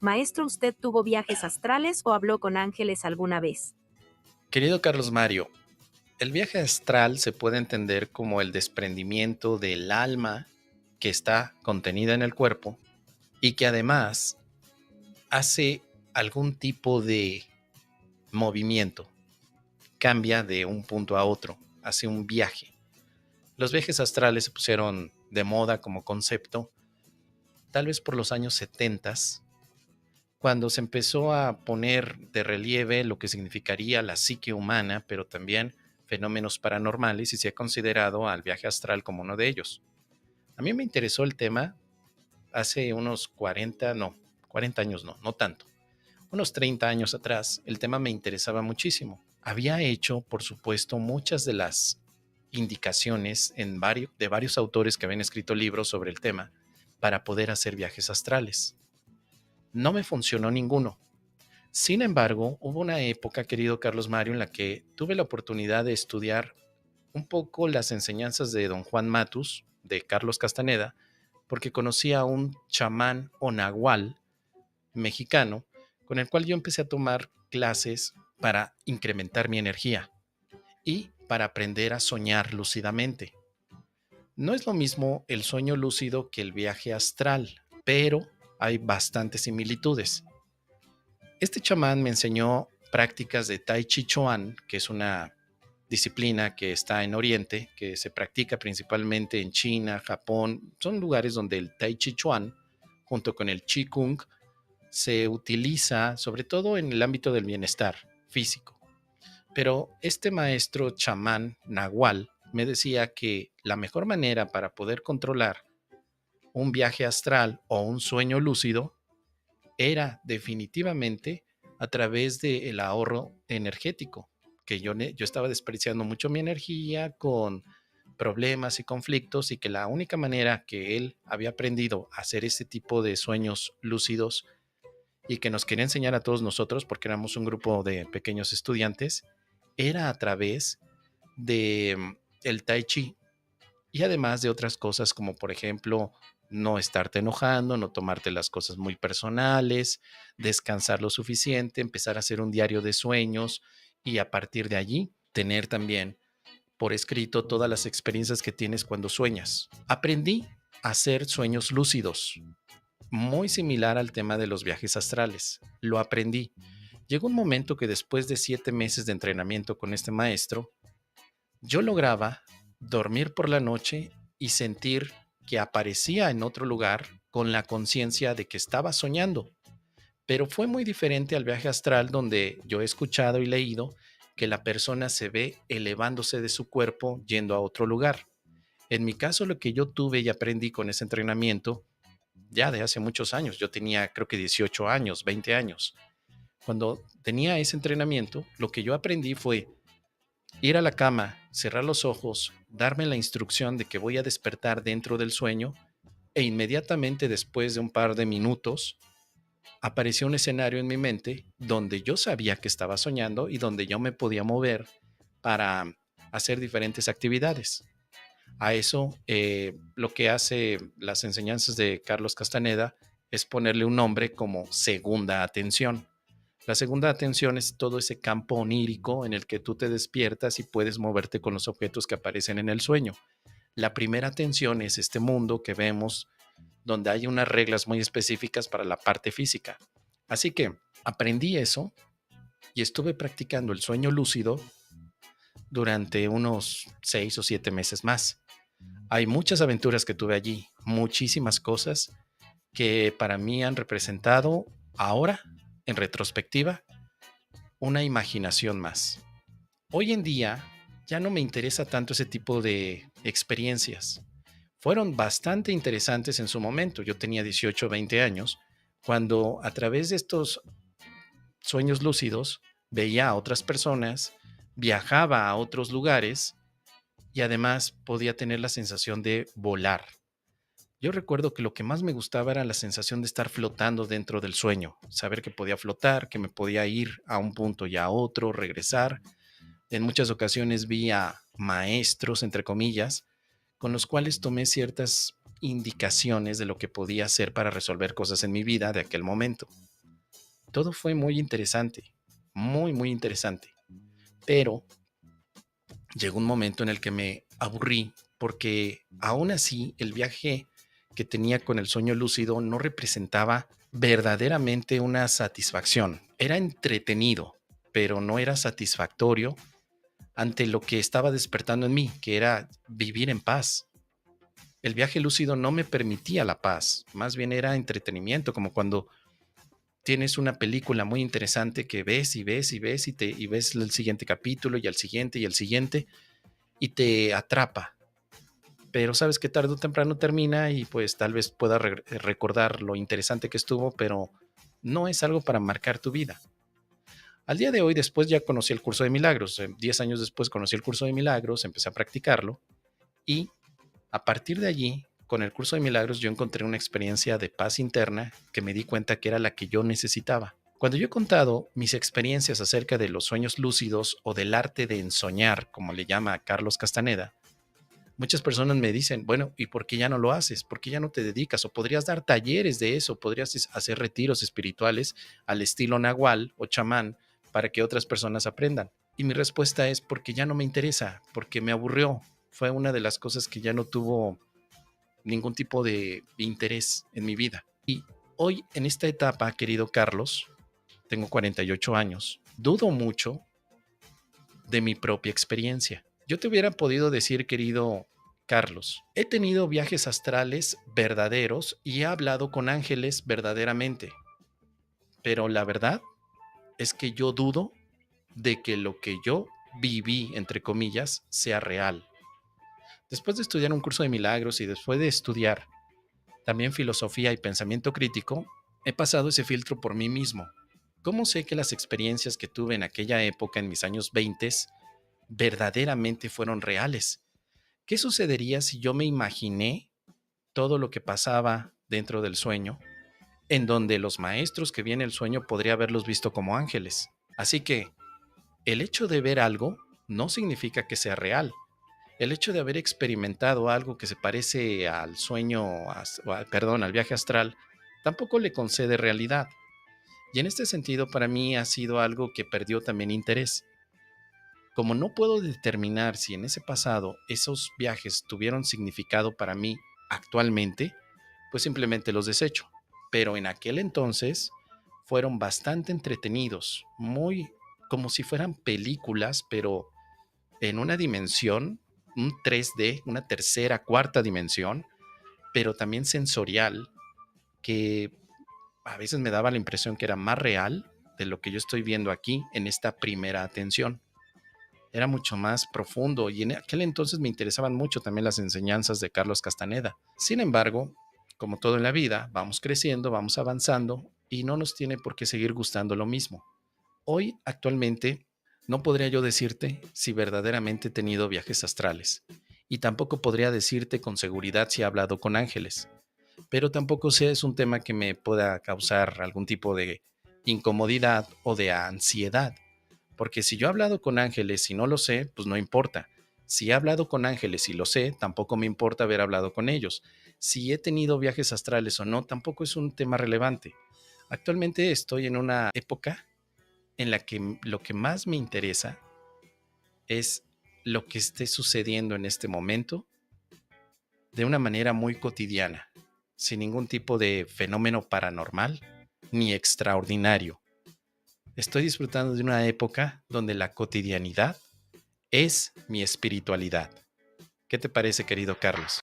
Maestro, ¿usted tuvo viajes astrales o habló con ángeles alguna vez? Querido Carlos Mario, el viaje astral se puede entender como el desprendimiento del alma que está contenida en el cuerpo y que además hace algún tipo de movimiento, cambia de un punto a otro, hace un viaje. Los viajes astrales se pusieron de moda como concepto, tal vez por los años 70, cuando se empezó a poner de relieve lo que significaría la psique humana, pero también fenómenos paranormales y se ha considerado al viaje astral como uno de ellos. A mí me interesó el tema hace unos 40 años no tanto. Unos 30 años atrás, el tema me interesaba muchísimo. Había hecho, por supuesto, muchas de las indicaciones de varios autores que habían escrito libros sobre el tema para poder hacer viajes astrales. No me funcionó ninguno. Sin embargo, hubo una época, querido Carlos Mario, en la que tuve la oportunidad de estudiar un poco las enseñanzas de don Juan Matus, de Carlos Castaneda, porque conocí a un chamán o nahual mexicano con el cual yo empecé a tomar clases para incrementar mi energía y para aprender a soñar lúcidamente. No es lo mismo el sueño lúcido que el viaje astral, pero hay bastantes similitudes. Este chamán me enseñó prácticas de Tai Chi Chuan, que es una disciplina que está en Oriente, que se practica principalmente en China, Japón. Son lugares donde el Tai Chi Chuan, junto con el Qi Kung, se utiliza sobre todo en el ámbito del bienestar físico. Pero este maestro chamán nahual me decía que la mejor manera para poder controlar un viaje astral o un sueño lúcido era definitivamente a través del ahorro energético, que yo estaba desperdiciando mucho mi energía con problemas y conflictos y que la única manera que él había aprendido a hacer este tipo de sueños lúcidos y que nos quería enseñar a todos nosotros, porque éramos un grupo de pequeños estudiantes, era a través de el tai chi y además de otras cosas como por ejemplo no estarte enojando, no tomarte las cosas muy personales, descansar lo suficiente, empezar a hacer un diario de sueños y a partir de allí tener también por escrito todas las experiencias que tienes cuando sueñas. Aprendí a hacer sueños lúcidos, muy similar al tema de los viajes astrales. Lo aprendí. Llegó un momento que después de 7 meses de entrenamiento con este maestro, yo lograba dormir por la noche y sentir que aparecía en otro lugar con la conciencia de que estaba soñando. Pero fue muy diferente al viaje astral donde yo he escuchado y leído que la persona se ve elevándose de su cuerpo yendo a otro lugar. En mi caso, lo que yo tuve y aprendí con ese entrenamiento ya de hace muchos años. Yo tenía creo que 18 años, 20 años. Cuando tenía ese entrenamiento, lo que yo aprendí fue ir a la cama, cerrar los ojos, darme la instrucción de que voy a despertar dentro del sueño e inmediatamente después de un par de minutos apareció un escenario en mi mente donde yo sabía que estaba soñando y donde yo me podía mover para hacer diferentes actividades. A eso, lo que hace las enseñanzas de Carlos Castaneda es ponerle un nombre como segunda atención. La segunda atención es todo ese campo onírico en el que tú te despiertas y puedes moverte con los objetos que aparecen en el sueño. La primera atención es este mundo que vemos donde hay unas reglas muy específicas para la parte física. Así que aprendí eso y estuve practicando el sueño lúcido durante unos 6 o 7 meses más. Hay muchas aventuras que tuve allí, muchísimas cosas que para mí han representado ahora, en retrospectiva, una imaginación más. Hoy en día ya no me interesa tanto ese tipo de experiencias. Fueron bastante interesantes en su momento. Yo tenía 18 o 20 años cuando a través de estos sueños lúcidos veía a otras personas, viajaba a otros lugares y además podía tener la sensación de volar. Yo recuerdo que lo que más me gustaba era la sensación de estar flotando dentro del sueño, saber que podía flotar, que me podía ir a un punto y a otro, regresar. En muchas ocasiones vi a maestros, entre comillas, con los cuales tomé ciertas indicaciones de lo que podía hacer para resolver cosas en mi vida de aquel momento. Todo fue muy interesante, muy, muy interesante. Pero llegó un momento en el que me aburrí porque aún así el viaje que tenía con el sueño lúcido no representaba verdaderamente una satisfacción. Era entretenido, pero no era satisfactorio ante lo que estaba despertando en mí, que era vivir en paz. El viaje lúcido no me permitía la paz, más bien era entretenimiento, como cuando tienes una película muy interesante que ves y ves y ves y ves el siguiente capítulo y el siguiente y el siguiente y te atrapa, pero sabes que tarde o temprano termina y pues tal vez pueda recordar lo interesante que estuvo, pero no es algo para marcar tu vida. Al día de hoy, después ya conocí el curso de milagros, 10 años después conocí el curso de milagros, empecé a practicarlo y a partir de allí, con el curso de milagros, yo encontré una experiencia de paz interna que me di cuenta que era la que yo necesitaba. Cuando yo he contado mis experiencias acerca de los sueños lúcidos o del arte de ensoñar, como le llama Carlos Castaneda, muchas personas me dicen, bueno, ¿y por qué ya no lo haces? ¿Por qué ya no te dedicas? O podrías dar talleres de eso, podrías hacer retiros espirituales al estilo nahual o chamán para que otras personas aprendan. Y mi respuesta es porque ya no me interesa, porque me aburrió. Fue una de las cosas que ya no tuvo ningún tipo de interés en mi vida. Y hoy en esta etapa, querido Carlos, tengo 48 años, dudo mucho de mi propia experiencia. Yo te hubiera podido decir, querido Carlos, he tenido viajes astrales verdaderos y he hablado con ángeles verdaderamente, pero la verdad es que yo dudo de que lo que yo viví, entre comillas, sea real. Después de estudiar un curso de milagros y después de estudiar también filosofía y pensamiento crítico, he pasado ese filtro por mí mismo. ¿Cómo sé que las experiencias que tuve en aquella época, en mis años 20, verdaderamente fueron reales? ¿Qué sucedería si yo me imaginé todo lo que pasaba dentro del sueño, en donde los maestros que viene el sueño podría haberlos visto como ángeles? Así que el hecho de ver algo no significa que sea real. El hecho de haber experimentado algo que se parece al sueño, perdón, al viaje astral, tampoco le concede realidad. Y en este sentido, para mí ha sido algo que perdió también interés. Como no puedo determinar si en ese pasado esos viajes tuvieron significado para mí actualmente, pues simplemente los desecho. Pero en aquel entonces fueron bastante entretenidos, muy como si fueran películas, pero en una dimensión, un 3D, una tercera, cuarta dimensión, pero también sensorial, que a veces me daba la impresión que era más real de lo que yo estoy viendo aquí en esta primera atención. Era mucho más profundo y en aquel entonces me interesaban mucho también las enseñanzas de Carlos Castaneda. Sin embargo, como todo en la vida, vamos creciendo, vamos avanzando y no nos tiene por qué seguir gustando lo mismo. Hoy, actualmente, no podría yo decirte si verdaderamente he tenido viajes astrales y tampoco podría decirte con seguridad si he hablado con ángeles, pero tampoco sé, es un tema que me pueda causar algún tipo de incomodidad o de ansiedad. Porque si yo he hablado con ángeles y no lo sé, pues no importa. Si he hablado con ángeles y lo sé, tampoco me importa haber hablado con ellos. Si he tenido viajes astrales o no, tampoco es un tema relevante. Actualmente estoy en una época en la que lo que más me interesa es lo que esté sucediendo en este momento de una manera muy cotidiana, sin ningún tipo de fenómeno paranormal ni extraordinario. Estoy disfrutando de una época donde la cotidianidad es mi espiritualidad. ¿Qué te parece, querido Carlos?